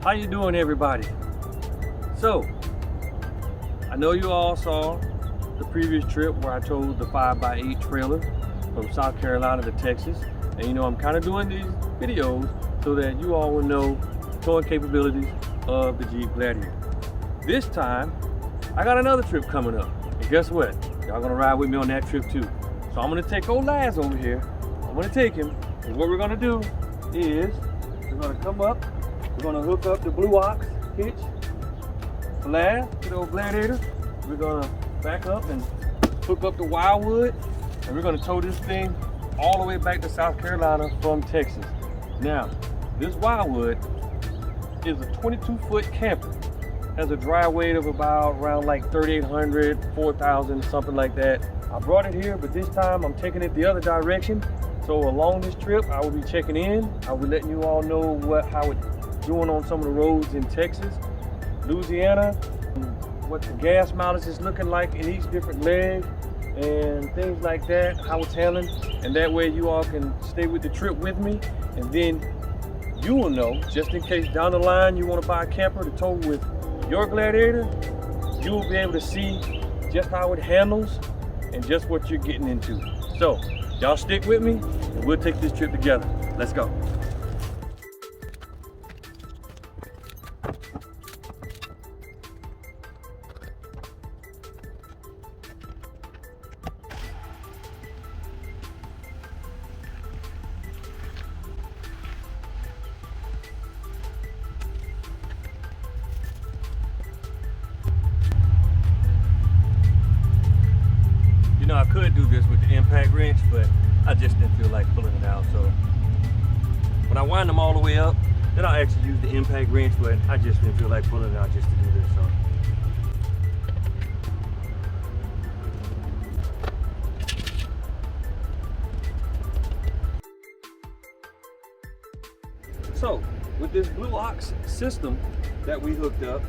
How you doing, everybody? So, I know you all saw the previous trip where I towed the 5x8 trailer from South Carolina to Texas. And you know, I'm kind of doing these videos so that you all will know towing capabilities of the Jeep Gladiator. This time, I got another trip coming up. And guess what? Y'all gonna ride with me on that trip too. So I'm gonna take old Laz over here. I'm gonna take him. And what we're gonna do is, we're gonna come up, we're gonna hook up the Blue Ox hitch for Laz to the old Gladiator. We're gonna back up and hook up the Wildwood, and we're gonna tow this thing all the way back to South Carolina from Texas. Now, this Wildwood is a 22-foot camper. Has a dry weight of about around like 3,800, 4,000, something like that. I brought it here, but this time I'm taking it the other direction. So along this trip, I will be checking in. I will be letting you all know how it's doing on some of the roads in Texas, Louisiana, what the gas mileage is looking like in each different leg, and things like that, how it's handling. And that way you all can stay with the trip with me, and then you will know, just in case down the line you want to buy a camper to tow with your Gladiator, you will be able to see just how it handles and just what you're getting into. So, y'all stick with me and we'll take this trip together. Let's go. You know, I could do this with the impact wrench, but I just didn't feel like pulling it out. So when I wind them all the way up, then I'll actually use the impact wrench, but I just didn't feel like pulling it out just to do this. So with this Blue Ox system that we hooked up,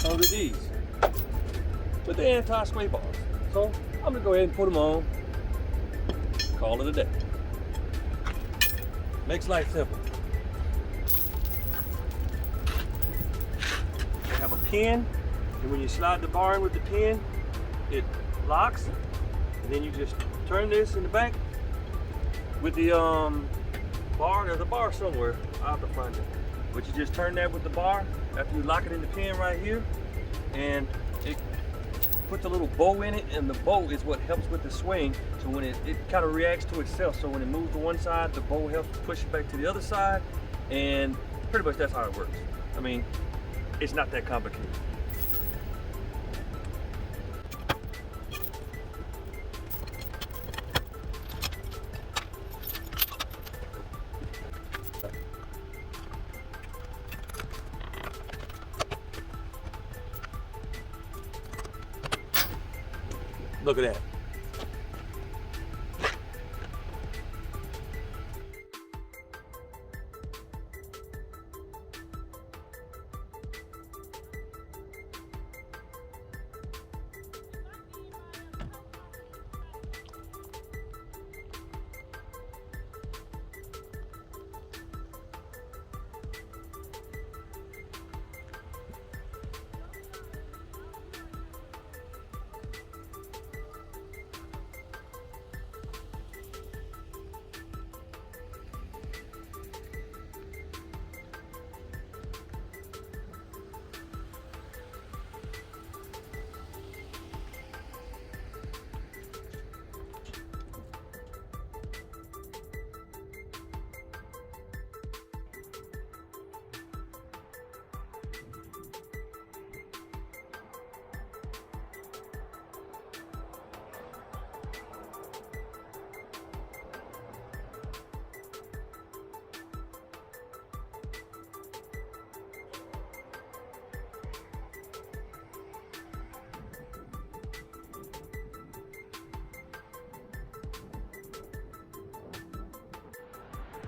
under these with the anti-sway bars. So I'm gonna go ahead and put them on, call it a day. Makes life simple. They have a pin, and when you slide the bar in with the pin, it locks, and then you just turn this in the back with the bar. There's a bar somewhere, I'll have to find it. But you just turn that with the bar after you lock it in the pin right here, and it puts a little bow in it, and the bow is what helps with the swing. So when it kind of reacts to itself, so when it moves to one side, the bow helps push it back to the other side, and pretty much that's how it works. I mean, it's not that complicated. Look at that.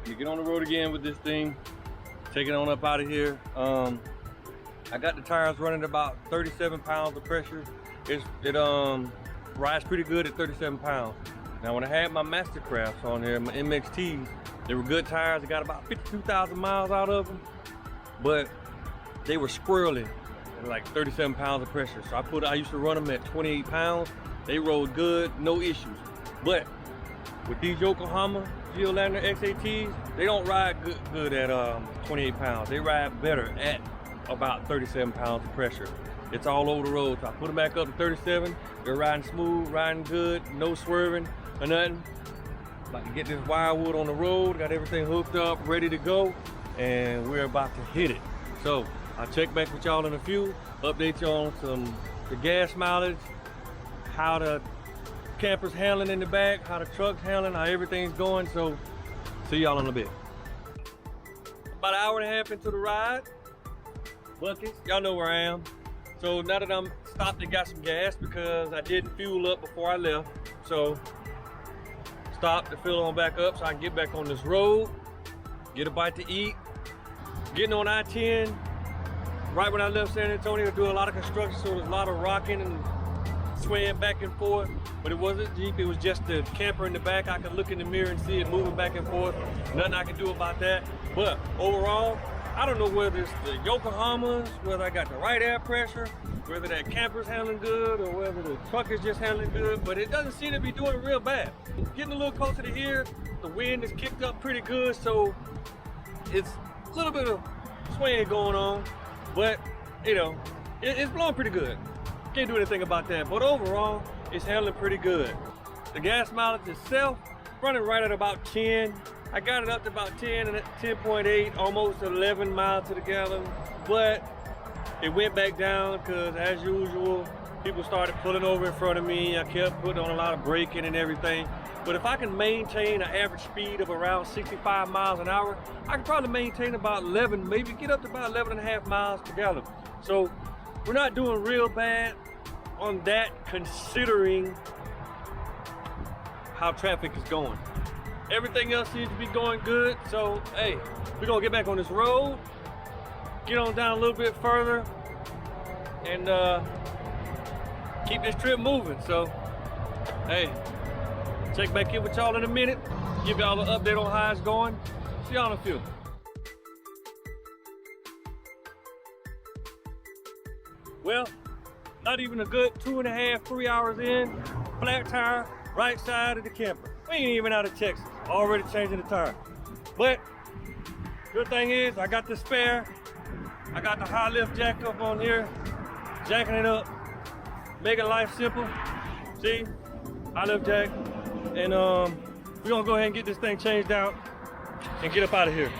You get on the road again with this thing, take it on up out of here. I got the tires running about 37 pounds of pressure. It rides pretty good at 37 pounds. Now when I had my Mastercrafts on here, my MXTs, they were good tires. I got about 52,000 miles out of them, but they were squirrely at like 37 pounds of pressure. So I used to run them at 28 pounds. They rode good, no issues. But with these Yokohama Geolandar XATs, they don't ride good at 28 pounds. They ride better at about 37 pounds of pressure. It's all over the road. So I put them back up to 37. They're riding smooth, riding good, no swerving or nothing. About to get this Wildwood on the road, got everything hooked up, ready to go, and we're about to hit it. So I'll check back with y'all in a few, update you on the gas mileage, how the camper's handling in the back, how the truck's handling, how everything's going. So see y'all in a bit. About an hour and a half into the ride. Buc-ee's, y'all know where I am. So now that I'm stopped and got some gas because I didn't fuel up before I left. So stopped to fill on back up so I can get back on this road, get a bite to eat. Getting on I-10, right when I left San Antonio, doing a lot of construction, so there's a lot of rocking and swaying back and forth. But it wasn't Jeep, it was just the camper in the back. I could look in the mirror and see it moving back and forth. Nothing I can do about that. But overall, I don't know whether it's the Yokohamas, whether I got the right air pressure, whether that camper's handling good, or whether the truck is just handling good, but it doesn't seem to be doing real bad. Getting a little closer to here, the wind is kicked up pretty good, so it's a little bit of swaying going on, but you know, it's blowing pretty good. Can't do anything about that, but overall, it's handling pretty good. The gas mileage itself, running right at about 10. I got it up to about 10 and 10.8, almost 11 miles to the gallon, but it went back down because, as usual, people started pulling over in front of me. I kept putting on a lot of braking and everything. But if I can maintain an average speed of around 65 miles an hour, I can probably maintain about 11, maybe get up to about 11 and a half miles per gallon. So we're not doing real bad on that, considering how traffic is going. Everything else seems to be going good. So, hey, we're gonna get back on this road, get on down a little bit further, and keep this trip moving. So, hey, check back in with y'all in a minute, give y'all an update on how it's going. See y'all in a few. Well, not even a good 2.5, 3 hours in, flat tire, right side of the camper. We ain't even out of Texas, already changing the tire. But good thing is I got the spare. I got the high lift jack up on here, jacking it up, making life simple. See, high lift jack. And we're gonna go ahead and get this thing changed out and get up out of here.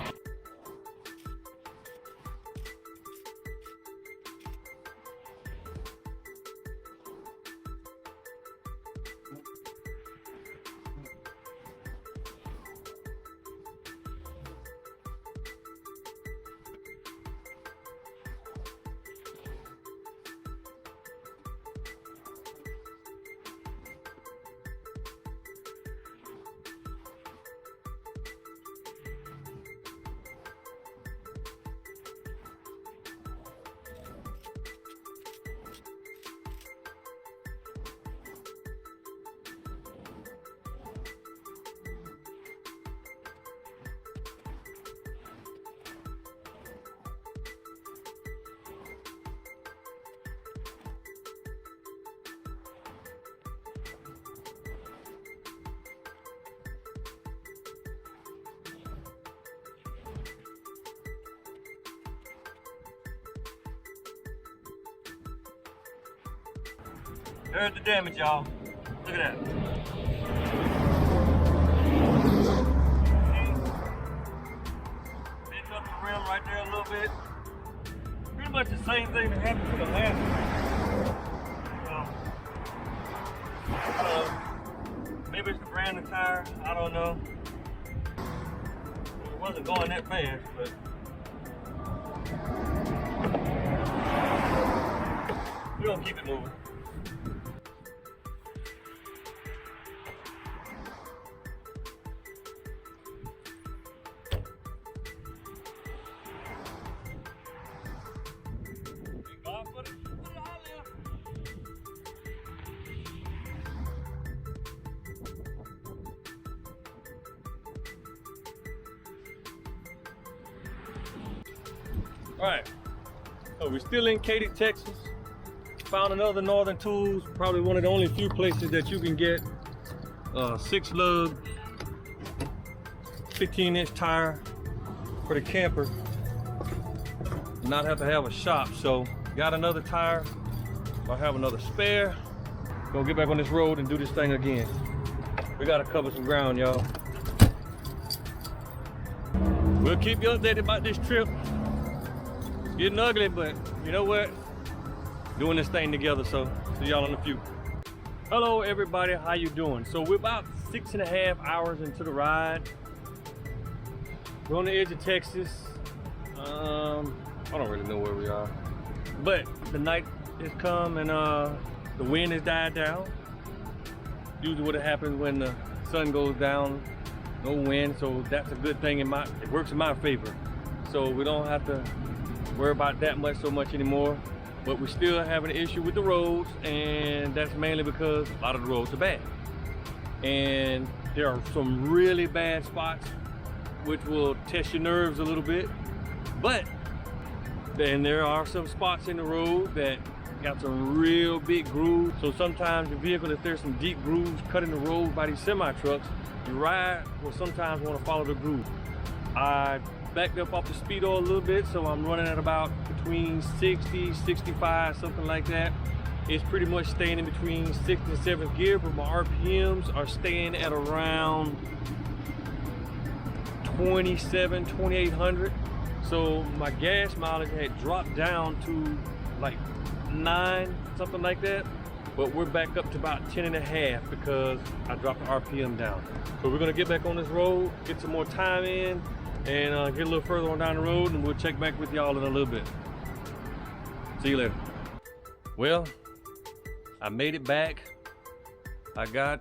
There's the damage, y'all. Look at that. Bent up the rim right there a little bit. Pretty much the same thing that happened to the last one. Maybe it's the brand of tire, I don't know. It wasn't going that fast, but we're gonna keep it moving. All right, so we're still in Katy, Texas. Found another Northern Tools, probably one of the only few places that you can get a 6-lug 15-inch tire for the camper, not have to have a shop. So got another tire, I have another spare. Gonna get back on this road and do this thing again. We gotta cover some ground, y'all. We'll keep you updated about this trip. It's getting ugly, but you know what? Doing this thing together, so see y'all in a few. Hello everybody, how you doing? So we're about 6.5 hours into the ride. We're on the edge of Texas. I don't really know where we are, but the night has come and the wind has died down. Usually what happens when the sun goes down, no wind, so that's a good thing. It works in my favor. So we don't have to worry about that so much anymore. But we still have an issue with the roads, and that's mainly because a lot of the roads are bad. And there are some really bad spots which will test your nerves a little bit. But then there are some spots in the road that got some real big grooves. So sometimes the vehicle, if there's some deep grooves cut in the road by these semi-trucks, the ride will sometimes want to follow the groove. I backed up off the speedo a little bit, so I'm running at about between 60, 65, something like that. It's pretty much staying in between 6th and 7th gear, but my RPMs are staying at around 27, 2800. So my gas mileage had dropped down to like 9, something like that. But we're back up to about 10.5 because I dropped the RPM down. So we're gonna get back on this road, get some more time in, and get a little further on down the road, and we'll check back with y'all in a little bit. See you later. Well, I made it back. I got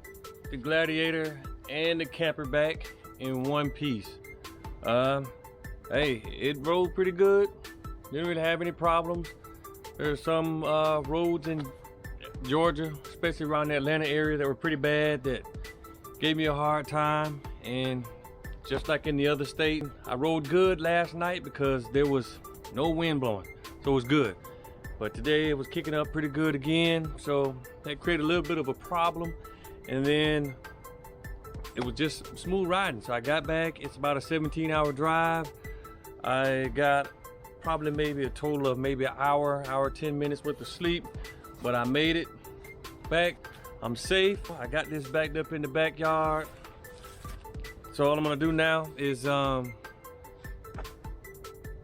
the Gladiator and the camper back in one piece. Hey, it rode pretty good. Didn't really have any problems. There's some roads in Georgia, especially around the Atlanta area, that were pretty bad, that gave me a hard time. And just like in the other state, I rode good last night because there was no wind blowing, so it was good. But today it was kicking up pretty good again, so that created a little bit of a problem. And then it was just smooth riding. So I got back, it's about a 17-hour drive. I got probably maybe a total of maybe an hour, 10 minutes worth of sleep, but I made it back. I'm safe. I got this backed up in the backyard. So all I'm gonna do now is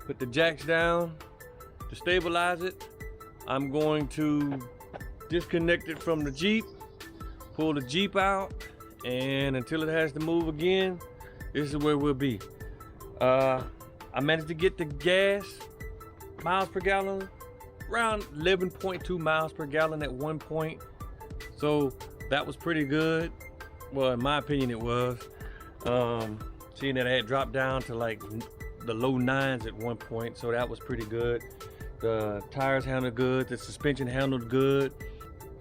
put the jacks down to stabilize it. I'm going to disconnect it from the Jeep, pull the Jeep out, and until it has to move again, this is where we'll be. I managed to get the gas miles per gallon around 11.2 miles per gallon at one point. So that was pretty good. Well, in my opinion, it was. Seeing that I had dropped down to like the low 9s at one point, so that was pretty good. The tires handled good, the suspension handled good.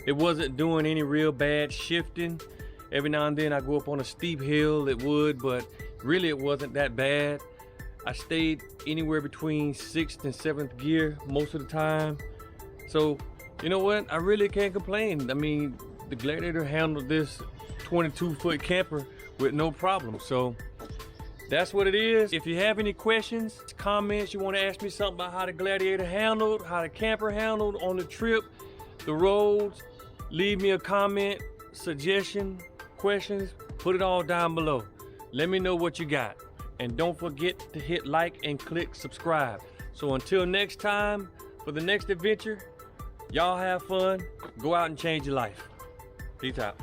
It wasn't doing any real bad shifting. Every now and then I go up on a steep hill, it would, but really it wasn't that bad. I stayed anywhere between 6th and 7th gear most of the time. So, you know what? I really can't complain. I mean, the Gladiator handled this 22-foot camper with no problem. So that's what it is. If you have any questions, comments, you want to ask me something about how the Gladiator handled, how the camper handled on the trip, the roads, leave me a comment, suggestion, questions, put it all down below. Let me know what you got. And don't forget to hit like and click subscribe. So until next time, for the next adventure, y'all have fun, go out and change your life. Peace out.